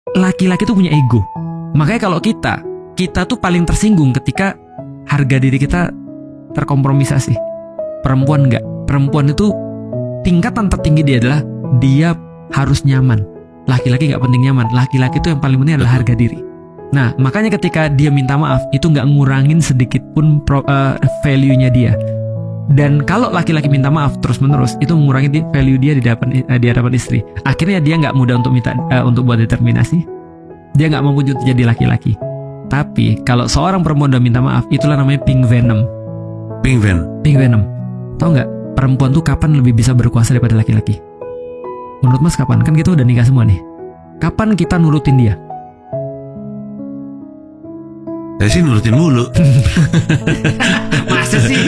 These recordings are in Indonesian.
laki-laki tuh punya ego. Makanya kalau kita tuh paling tersinggung ketika harga diri kita terkompromisasi. Perempuan enggak. Perempuan itu tingkatan tertinggi dia adalah dia harus nyaman. Laki-laki nggak penting nyaman. Laki-laki itu yang paling penting adalah harga diri. Nah, makanya ketika dia minta maaf itu nggak ngurangin sedikit pun value-nya dia. Dan kalau laki-laki minta maaf terus-menerus itu mengurangi value dia di hadapan istri. Akhirnya dia nggak mudah untuk buat determinasi. Dia nggak mau wujud jadi laki-laki. Tapi kalau seorang perempuan udah minta maaf, itulah namanya pink venom. Pink venom. Tahu nggak? Perempuan tuh kapan lebih bisa berkuasa daripada laki-laki? Menurut Mas kapan? Kan kita udah nikah semua nih. Kapan kita nurutin dia? Saya sih nurutin mulu. Masa sih?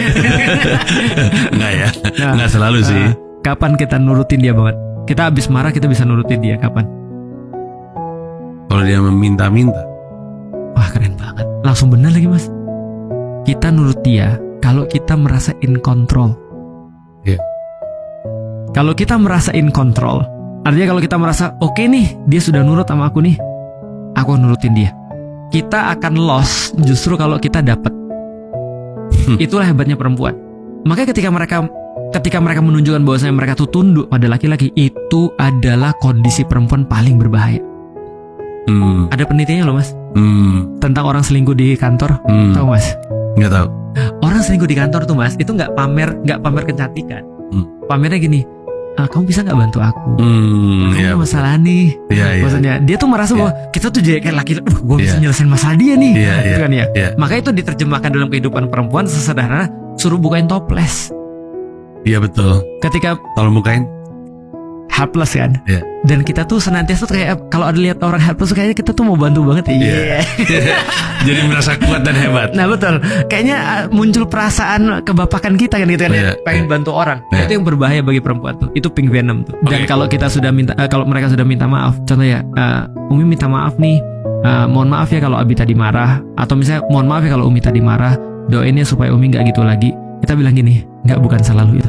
Enggak ya. Enggak selalu sih. Kapan kita nurutin dia banget? Kita habis marah kita bisa nurutin dia kapan? Kalau dia meminta-minta. Wah, keren banget. Langsung benar lagi, Mas. Kita nurut dia kalau kita merasa in control. Iya. Kalau kita merasa in control, artinya kalau kita merasa oke nih, dia sudah nurut sama aku nih, aku nurutin dia. Kita akan lost justru kalau kita dapat. Itulah hebatnya perempuan. Makanya ketika mereka menunjukkan bahwasanya mereka tuh tunduk pada laki-laki, itu adalah kondisi perempuan paling berbahaya. Ada penelitiannya loh, Mas. Tentang orang selingkuh di kantor. Tahu, Mas? Nggak tahu. Orang selingkuh di kantor tuh, Mas, itu nggak pamer kecantikan. Pamernya gini, kamu bisa nggak bantu aku? Kamu masalah nih. Maksudnya dia tuh merasa bahwa kita tuh jadi kayak laki-laki, gue bisa nyelesain masalah dia nih, gitu kan ya. Makanya itu diterjemahkan dalam kehidupan perempuan sesederhana suruh bukain toples. Iya betul. Ketika tolong bukain. Helpless kan. Dan kita tuh senantiasa tuh kayak kalau ada lihat orang helpless tuh kayaknya kita tuh mau bantu banget ya. Jadi merasa kuat dan hebat. Nah betul. Kayaknya muncul perasaan kebapakan kita kan gitu kan ya. Pengen bantu orang. Itu yang berbahaya bagi perempuan tuh. Itu pink venom tuh. Dan kalau kita sudah minta, kalau mereka sudah minta maaf, contoh ya, Umi minta maaf nih. Mohon maaf ya kalau Abi tadi marah. Atau misalnya mohon maaf ya kalau Umi tadi marah. Doain ya supaya Umi nggak gitu lagi. Kita bilang gini, nggak, bukan salah lu,